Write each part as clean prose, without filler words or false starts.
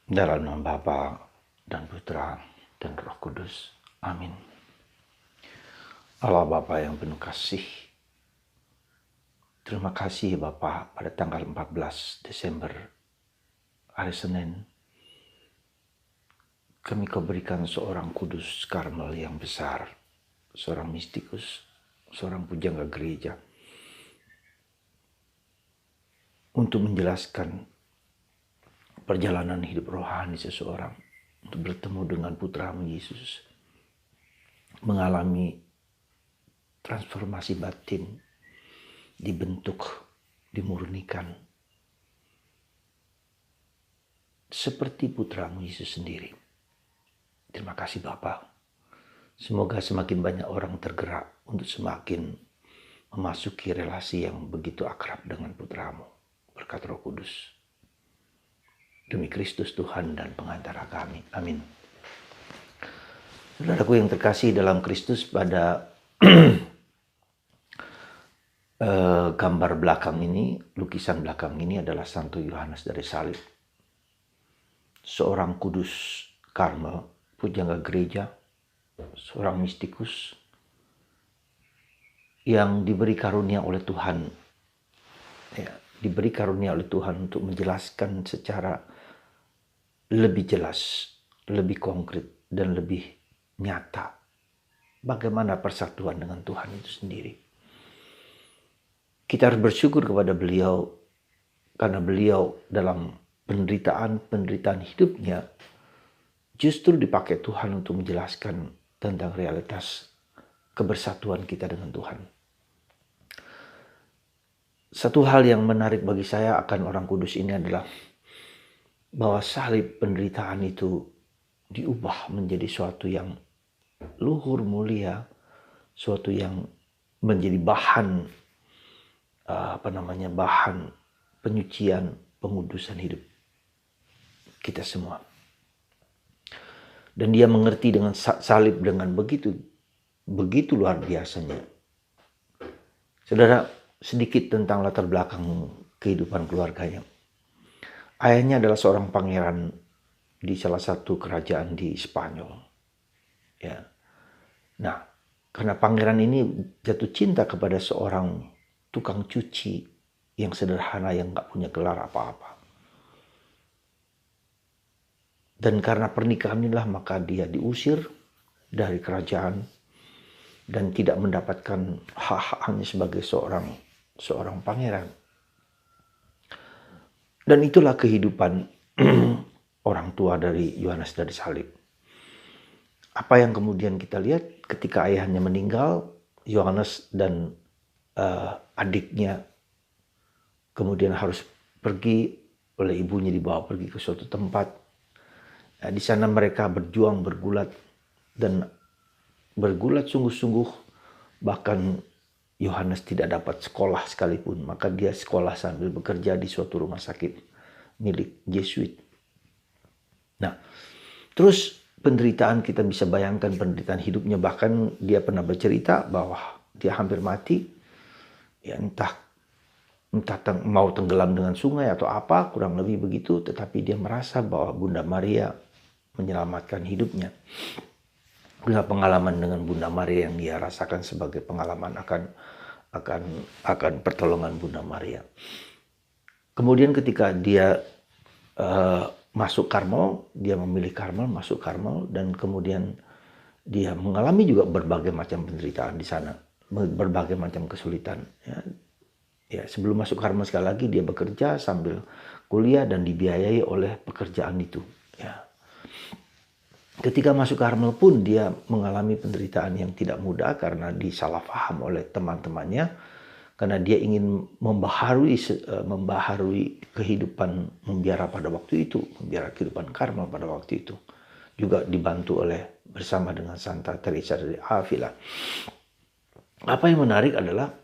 Dalam nama Bapa dan Putra dan Roh Kudus. Amin. Allah Bapa yang penuh kasih, terima kasih Bapa pada tanggal 14 Desember, hari Senin, kami Kau berikan seorang kudus Karmel yang besar, seorang mistikus, seorang pujangga gereja, untuk menjelaskan perjalanan hidup rohani seseorang, untuk bertemu dengan Putra-Mu Yesus, mengalami transformasi batin, dibentuk, dimurnikan, seperti Putra-Mu Yesus sendiri. Terima kasih Bapa. Semoga semakin banyak orang tergerak untuk semakin memasuki relasi yang begitu akrab dengan Putra-Mu, berkat Roh Kudus. Demi Kristus Tuhan dan pengantara kami. Amin. Saudaraku yang terkasih dalam Kristus, pada gambar belakang ini, lukisan belakang ini adalah Santo Yohanes dari Salib. Seorang kudus Karmel, pujangga gereja, seorang mistikus yang diberi karunia oleh Tuhan. Diberi karunia oleh Tuhan untuk menjelaskan secara lebih jelas, lebih konkret, dan lebih nyata bagaimana persatuan dengan Tuhan itu sendiri. Kita harus bersyukur kepada beliau karena beliau dalam penderitaan hidupnya justru dipakai Tuhan untuk menjelaskan tentang realitas kebersatuan kita dengan Tuhan. Satu hal yang menarik bagi saya akan orang kudus ini adalah bahwa salib penderitaan itu diubah menjadi suatu yang luhur mulia, suatu yang menjadi bahan bahan penyucian, pengudusan hidup kita semua. Dan dia mengerti dengan salib dengan begitu luar biasanya. Saudara, sedikit tentang latar belakang kehidupan keluarganya. Ayahnya adalah seorang pangeran di salah satu kerajaan di Spanyol. Ya. Nah, karena pangeran ini jatuh cinta kepada seorang tukang cuci yang sederhana yang gak punya gelar apa-apa. Dan karena pernikahan inilah maka dia diusir dari kerajaan dan tidak mendapatkan hak-haknya sebagai seorang pangeran. Dan itulah kehidupan orang tua dari Yohanes dari Salib. Apa yang kemudian kita lihat ketika ayahnya meninggal, Yohanes dan adiknya kemudian harus pergi oleh ibunya, dibawa pergi ke suatu tempat. Di sana mereka berjuang, bergulat sungguh-sungguh. Bahkan Yohanes tidak dapat sekolah sekalipun, maka dia sekolah sambil bekerja di suatu rumah sakit milik Jesuit. Nah, terus penderitaan, kita bisa bayangkan penderitaan hidupnya. Bahkan dia pernah bercerita bahwa dia hampir mati, ya entah mau tenggelam dengan sungai atau apa, kurang lebih begitu. Tetapi dia merasa bahwa Bunda Maria menyelamatkan hidupnya. Pengalaman dengan Bunda Maria yang dia rasakan sebagai pengalaman akan pertolongan Bunda Maria. Kemudian ketika dia masuk Karmel, dia memilih Karmel, masuk Karmel, dan kemudian dia mengalami juga berbagai macam penderitaan di sana, berbagai macam kesulitan. Ya, sebelum masuk Karmel sekali lagi dia bekerja sambil kuliah dan dibiayai oleh pekerjaan itu. Ya. Ketika masuk Karmel pun dia mengalami penderitaan yang tidak mudah karena disalah paham oleh teman-temannya, karena dia ingin membaharui kehidupan membiara pada waktu itu, membiara kehidupan Karmel pada waktu itu, juga dibantu bersama dengan Santa Teresa dari Avila. Apa yang menarik adalah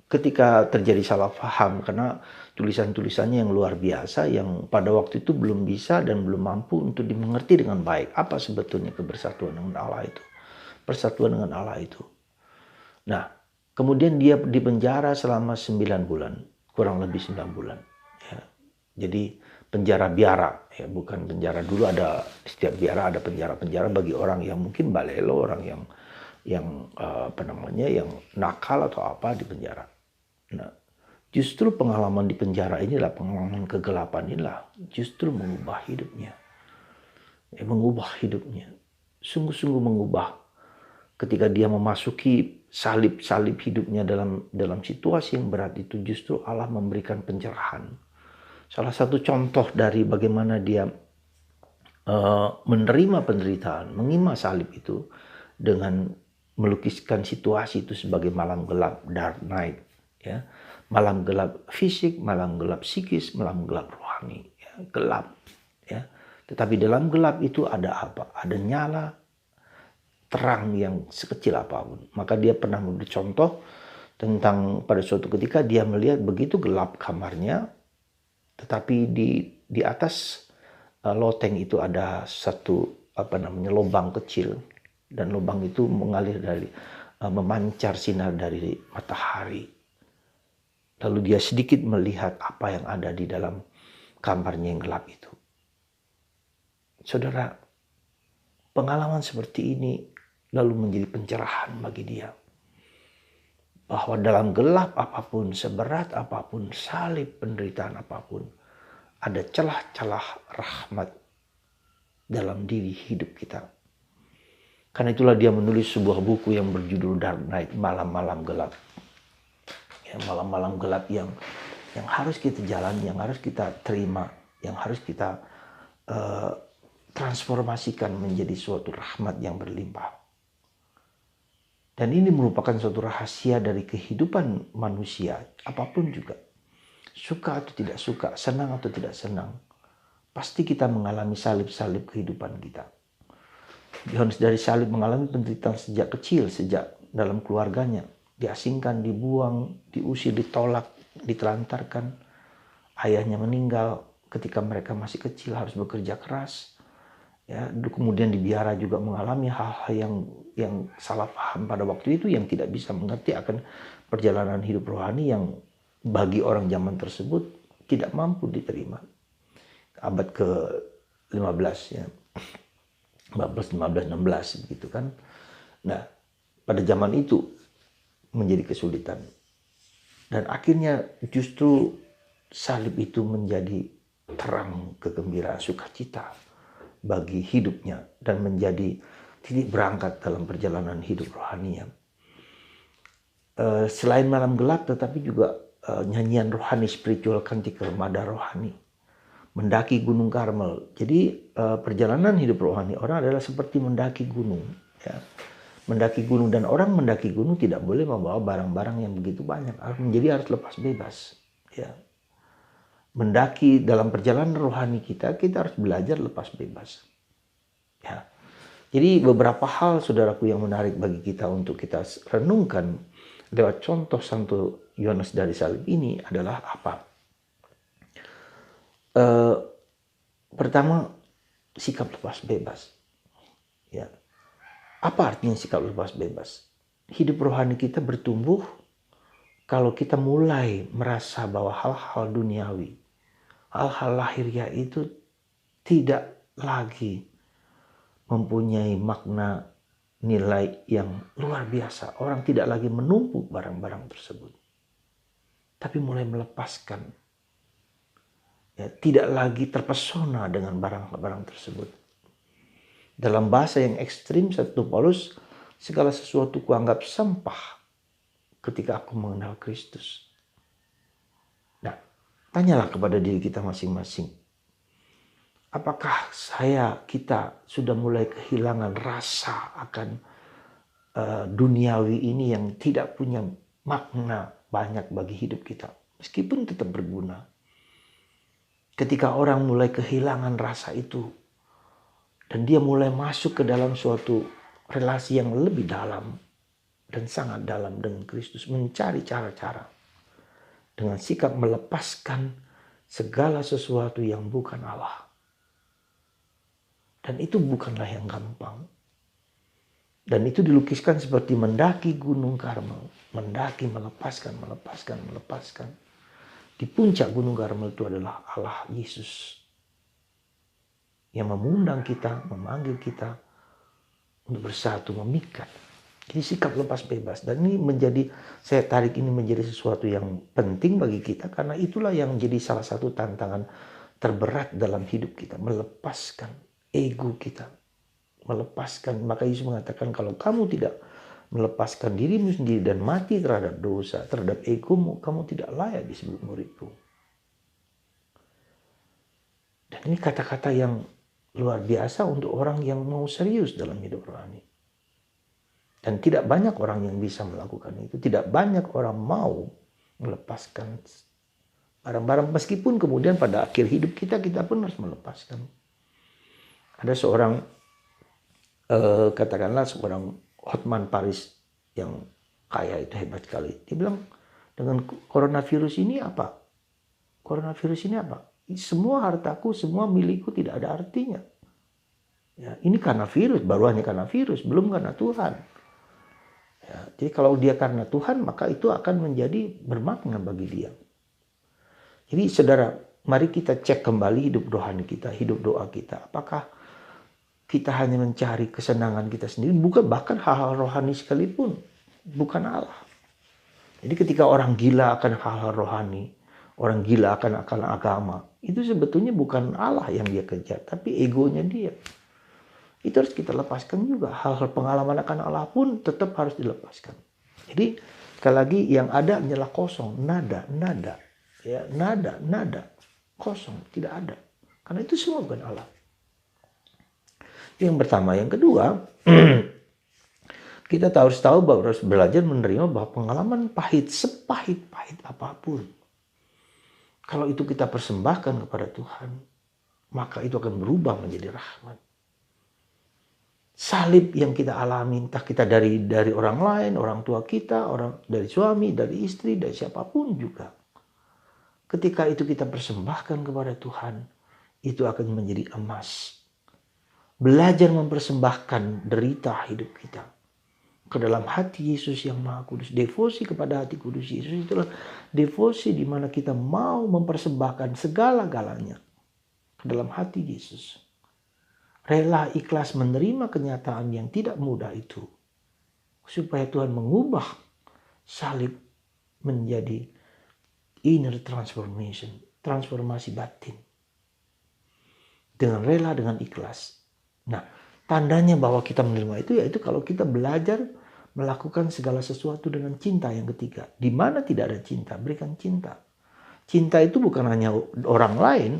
ketika terjadi salah paham karena tulisan-tulisannya yang luar biasa yang pada waktu itu belum bisa dan belum mampu untuk dimengerti dengan baik apa sebetulnya kebersatuan dengan Allah itu, persatuan dengan Allah itu. Nah, kemudian dia dipenjara selama 9 bulan, kurang lebih 9 bulan. Ya. Jadi penjara biara, ya bukan penjara. Dulu ada, setiap biara ada penjara-penjara bagi orang yang mungkin balelo, orang yang yang nakal atau apa di penjara. Nah, justru pengalaman di penjara inilah, pengalaman kegelapan inilah justru mengubah hidupnya. Mengubah hidupnya. Sungguh-sungguh mengubah. Ketika dia memasuki salib-salib hidupnya dalam situasi yang berat itu, justru Allah memberikan pencerahan. Salah satu contoh dari bagaimana dia menerima penderitaan, mengima salib itu dengan melukiskan situasi itu sebagai malam gelap, dark night, ya. Malam gelap fisik, malam gelap psikis, malam gelap rohani, ya. Gelap, ya. Tetapi dalam gelap itu ada apa? Ada nyala terang yang sekecil apapun. Maka dia pernah memberi contoh tentang pada suatu ketika dia melihat begitu gelap kamarnya, tetapi di atas loteng itu ada satu lubang kecil, dan lubang itu mengalir dari memancar sinar dari matahari. Lalu dia sedikit melihat apa yang ada di dalam kamarnya yang gelap itu. Saudara, pengalaman seperti ini lalu menjadi pencerahan bagi dia. Bahwa dalam gelap apapun, seberat apapun, salib penderitaan apapun, ada celah-celah rahmat dalam diri hidup kita. Karena itulah dia menulis sebuah buku yang berjudul Dark Night, malam-malam gelap. Ya, malam-malam gelap yang harus kita jalani, yang harus kita terima, yang harus kita transformasikan menjadi suatu rahmat yang berlimpah. Dan ini merupakan suatu rahasia dari kehidupan manusia, apapun juga. Suka atau tidak suka, senang atau tidak senang, pasti kita mengalami salib-salib kehidupan kita. Yohanes dari salib mengalami penderitaan sejak kecil, sejak dalam keluarganya. Diasingkan, dibuang, diusir, ditolak, ditelantarkan. Ayahnya meninggal ketika mereka masih kecil, harus bekerja keras. Ya, kemudian di biara juga mengalami hal-hal yang salah paham pada waktu itu, yang tidak bisa mengerti akan perjalanan hidup rohani yang bagi orang zaman tersebut tidak mampu diterima. Abad ke-15 ya. 14, 15, 16 begitu kan. Nah, pada zaman itu menjadi kesulitan. Dan akhirnya justru salib itu menjadi terang kegembiraan, sukacita bagi hidupnya dan menjadi titik berangkat dalam perjalanan hidup rohaninya. Selain malam gelap, tetapi juga nyanyian rohani, spiritual canticle, nada rohani, mendaki Gunung Karmel. Jadi perjalanan hidup rohani orang adalah seperti mendaki gunung, ya. Mendaki gunung, dan orang mendaki gunung tidak boleh membawa barang-barang yang begitu banyak, harus lepas bebas, ya. Mendaki dalam perjalanan rohani kita harus belajar lepas bebas, ya. Jadi beberapa hal, saudaraku, yang menarik bagi kita untuk kita renungkan lewat contoh Santo Yohanes dari salib ini adalah apa? Pertama, sikap lepas bebas. Ya. Apa artinya sikap lepas bebas? Hidup rohani kita bertumbuh kalau kita mulai merasa bahwa hal-hal duniawi, hal-hal lahiriah itu tidak lagi mempunyai makna nilai yang luar biasa. Orang tidak lagi menumpuk barang-barang tersebut, tapi mulai melepaskan. Ya, tidak lagi terpesona dengan barang-barang tersebut. Dalam bahasa yang ekstrim, Santo Paulus, segala sesuatu kuanggap sampah ketika aku mengenal Kristus. Nah, tanyalah kepada diri kita masing-masing. Apakah kita sudah mulai kehilangan rasa akan duniawi ini yang tidak punya makna banyak bagi hidup kita, meskipun tetap berguna. Ketika orang mulai kehilangan rasa itu, dan dia mulai masuk ke dalam suatu relasi yang lebih dalam dan sangat dalam dengan Kristus, mencari cara-cara dengan sikap melepaskan segala sesuatu yang bukan Allah. Dan itu bukanlah yang gampang. Dan itu dilukiskan seperti mendaki Gunung Karmel, mendaki, melepaskan. Di puncak Gunung Karmel itu adalah Allah Yesus yang mengundang kita, memanggil kita untuk bersatu, memikat. Jadi sikap lepas bebas. Dan ini saya tarik ini menjadi sesuatu yang penting bagi kita. Karena itulah yang menjadi salah satu tantangan terberat dalam hidup kita. Melepaskan ego kita. Melepaskan. Maka Yesus mengatakan kalau kamu tidak melepaskan dirimu sendiri dan mati terhadap dosa, terhadap egomu, kamu tidak layak disebut muridku. Dan ini kata-kata yang luar biasa untuk orang yang mau serius dalam hidup rohani. Dan tidak banyak orang yang bisa melakukan itu. Tidak banyak orang mau melepaskan barang-barang. Meskipun kemudian pada akhir hidup kita pun harus melepaskan. Ada seorang, katakanlah seorang Hotman Paris yang kaya itu hebat sekali. Dia bilang, dengan coronavirus ini apa? Coronavirus ini apa? Semua hartaku, semua milikku tidak ada artinya. Ya, ini karena virus, baru hanya karena virus, belum karena Tuhan. Ya, jadi kalau dia karena Tuhan, maka itu akan menjadi bermakna bagi dia. Jadi saudara, mari kita cek kembali hidup rohani kita, hidup doa kita. Apakah kita hanya mencari kesenangan kita sendiri, bukan bahkan hal-hal rohani sekalipun, bukan Allah. Jadi ketika orang gila akan hal-hal rohani, orang gila akan agama, itu sebetulnya bukan Allah yang dia kejar, tapi egonya dia. Itu harus kita lepaskan juga. Hal-hal pengalaman akan Allah pun tetap harus dilepaskan. Jadi sekali lagi yang ada hanyalah kosong, nada, ya, nada, kosong, tidak ada. Karena itu semua bukan Allah. Yang pertama, yang kedua, kita harus tahu bahwa harus belajar menerima bahwa pengalaman pahit, sepahit-pahit apapun, kalau itu kita persembahkan kepada Tuhan, maka itu akan berubah menjadi rahmat. Salib yang kita alami, entah kita dari orang lain, orang tua kita, dari suami, dari istri, dari siapapun juga. Ketika itu kita persembahkan kepada Tuhan, itu akan menjadi emas. Belajar mempersembahkan derita hidup kita ke dalam hati Yesus yang Maha Kudus. Devosi kepada hati kudus Yesus itulah devosi di mana kita mau mempersembahkan segala-galanya ke dalam hati Yesus. Rela ikhlas menerima kenyataan yang tidak mudah itu. Supaya Tuhan mengubah salib menjadi inner transformation. Transformasi batin. Dengan rela, dengan ikhlas. Nah, tandanya bahwa kita menerima itu yaitu kalau kita belajar melakukan segala sesuatu dengan cinta yang ketiga. Di mana tidak ada cinta, berikan cinta. Cinta itu bukan hanya orang lain,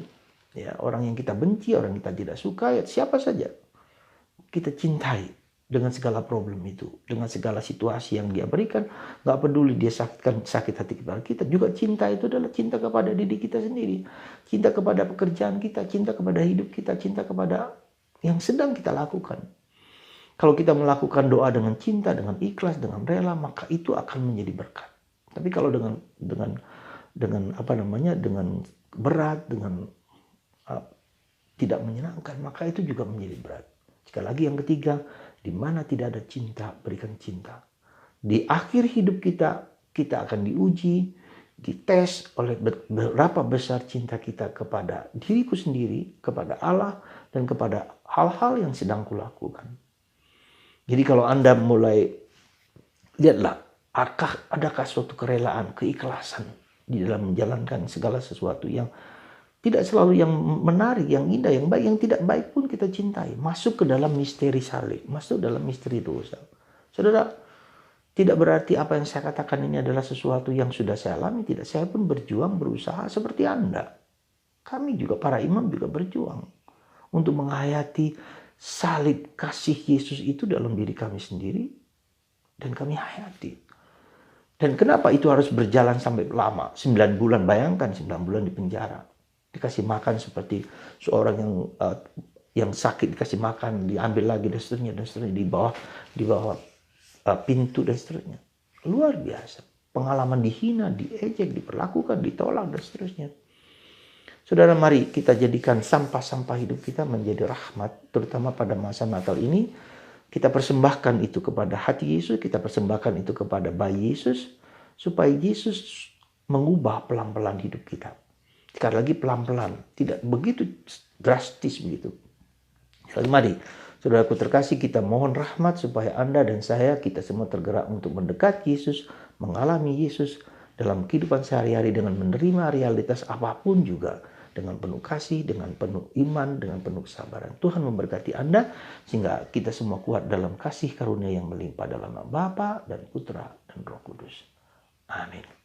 ya, orang yang kita benci, orang yang kita tidak suka, ya, siapa saja kita cintai dengan segala problem itu, dengan segala situasi yang dia berikan, nggak peduli dia sakit hati kepada kita. Juga cinta itu adalah cinta kepada diri kita sendiri, cinta kepada pekerjaan kita, cinta kepada hidup kita, cinta kepada yang sedang kita lakukan. Kalau kita melakukan doa dengan cinta, dengan ikhlas, dengan rela, maka itu akan menjadi berkat. Tapi kalau dengan berat, dengan tidak menyenangkan, maka itu juga menjadi berat. Sekali lagi yang ketiga, di mana tidak ada cinta, berikan cinta. Di akhir hidup kita akan diuji, dites oleh berapa besar cinta kita kepada diriku sendiri, kepada Allah, dan kepada hal-hal yang sedang kulakukan. Jadi kalau Anda mulai, lihatlah, adakah suatu kerelaan, keikhlasan di dalam menjalankan segala sesuatu yang tidak selalu yang menarik, yang indah, yang baik, yang tidak baik pun kita cintai. Masuk ke dalam misteri salib, masuk dalam misteri dosa. Saudara, tidak berarti apa yang saya katakan ini adalah sesuatu yang sudah saya alami. Tidak, saya pun berjuang, berusaha seperti Anda. Kami juga, para imam juga berjuang untuk menghayati salib kasih Yesus itu dalam diri kami sendiri. Dan kami hayati. Dan kenapa itu harus berjalan sampai lama? 9 bulan, bayangkan 9 bulan di penjara. Dikasih makan seperti seorang yang sakit dikasih makan, diambil lagi dan seterusnya di bawah pintu dan seterusnya. Luar biasa. Pengalaman dihina, diejek, diperlakukan, ditolak dan seterusnya. Saudara, mari kita jadikan sampah-sampah hidup kita menjadi rahmat, terutama pada masa Natal ini. Kita persembahkan itu kepada hati Yesus, kita persembahkan itu kepada bayi Yesus, supaya Yesus mengubah pelan-pelan hidup kita. Sekali lagi pelan-pelan, tidak begitu drastis begitu. Sekali mari, saudaraku terkasih, kita mohon rahmat supaya Anda dan saya, kita semua tergerak untuk mendekati Yesus, mengalami Yesus dalam kehidupan sehari-hari dengan menerima realitas apapun juga, dengan penuh kasih, dengan penuh iman, dengan penuh kesabaran. Tuhan memberkati Anda sehingga kita semua kuat dalam kasih karunia yang melimpah dalam nama Bapa dan Putra dan Roh Kudus. Amin.